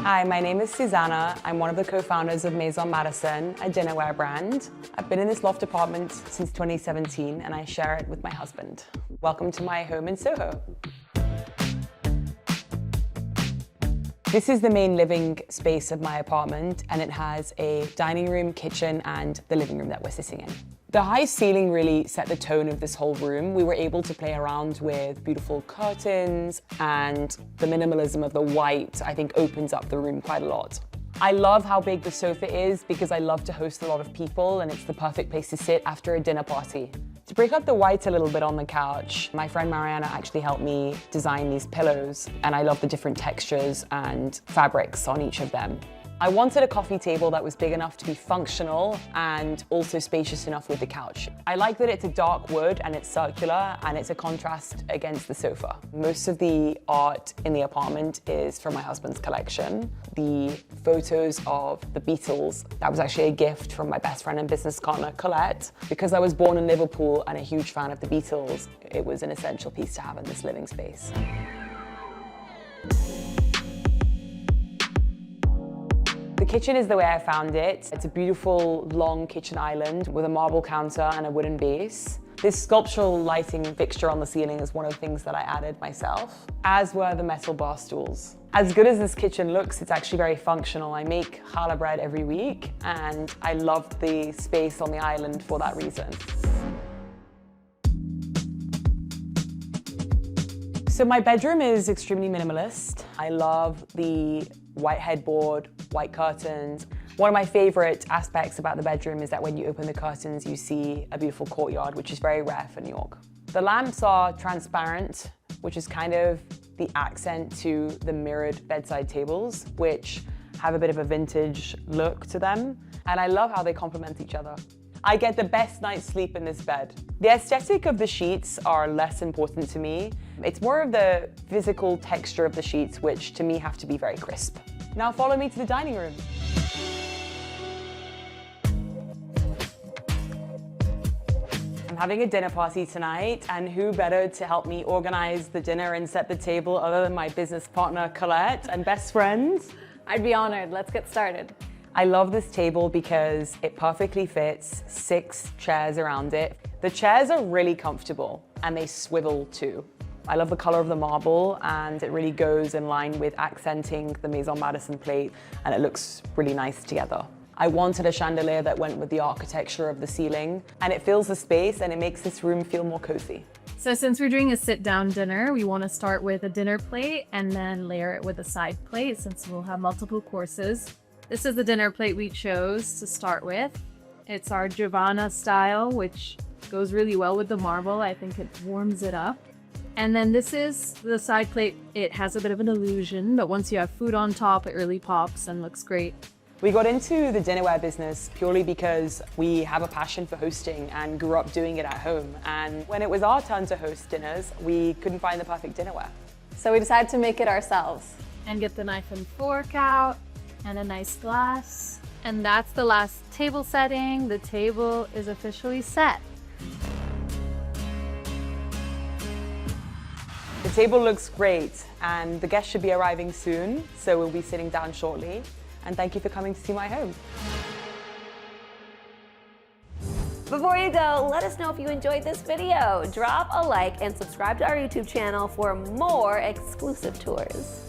Hi, my name is Susannah. I'm one of the co-founders of Maison Madison, a dinnerware brand. I've been in this loft apartment since 2017 and I share it with my husband. Welcome to my home in Soho. This is the main living space of my apartment and it has a dining room, kitchen and the living room that we're sitting in. The high ceiling really set the tone of this whole room. We were able to play around with beautiful curtains and the minimalism of the white, I think, opens up the room quite a lot. I love how big the sofa is because I love to host a lot of people and it's the perfect place to sit after a dinner party. To break up the white a little bit on the couch, my friend Mariana actually helped me design these pillows and I love the different textures and fabrics on each of them. I wanted a coffee table that was big enough to be functional and also spacious enough with the couch. I like that it's a dark wood and it's circular and it's a contrast against the sofa. Most of the art in the apartment is from my husband's collection. The photos of the Beatles, that was actually a gift from my best friend and business partner, Colette. Because I was born in Liverpool and a huge fan of the Beatles, it was an essential piece to have in this living space. The kitchen is the way I found it. It's a beautiful, long kitchen island with a marble counter and a wooden base. This sculptural lighting fixture on the ceiling is one of the things that I added myself, as were the metal bar stools. As good as this kitchen looks, it's actually very functional. I make challah bread every week, and I love the space on the island for that reason. So my bedroom is extremely minimalist. I love the white headboard, white curtains. One of my favorite aspects about the bedroom is that when you open the curtains, you see a beautiful courtyard, which is very rare for New York. The lamps are transparent, which is kind of the accent to the mirrored bedside tables, which have a bit of a vintage look to them. And I love how they complement each other. I get the best night's sleep in this bed. The aesthetic of the sheets are less important to me. It's more of the physical texture of the sheets, which to me have to be very crisp. Now follow me to the dining room. I'm having a dinner party tonight, and who better to help me organize the dinner and set the table other than my business partner, Colette, and best friends? I'd be honored. Let's get started. I love this table because it perfectly fits 6 chairs around it. The chairs are really comfortable and they swivel too. I love the color of the marble and it really goes in line with accenting the Maison Madison plate and it looks really nice together. I wanted a chandelier that went with the architecture of the ceiling and it fills the space and it makes this room feel more cozy. So since we're doing a sit-down dinner, we want to start with a dinner plate and then layer it with a side plate since we'll have multiple courses. This is the dinner plate we chose to start with. It's our Giovanna style, which goes really well with the marble. I think it warms it up. And then this is the side plate. It has a bit of an illusion, but once you have food on top, it really pops and looks great. We got into the dinnerware business purely because we have a passion for hosting and grew up doing it at home. And when it was our turn to host dinners, we couldn't find the perfect dinnerware. So we decided to make it ourselves. And get the knife and fork out. And a nice glass. And that's the last table setting. The table is officially set. The table looks great and the guests should be arriving soon, so we'll be sitting down shortly. And thank you for coming to see my home. Before you go, let us know if you enjoyed this video. Drop a like and subscribe to our YouTube channel for more exclusive tours.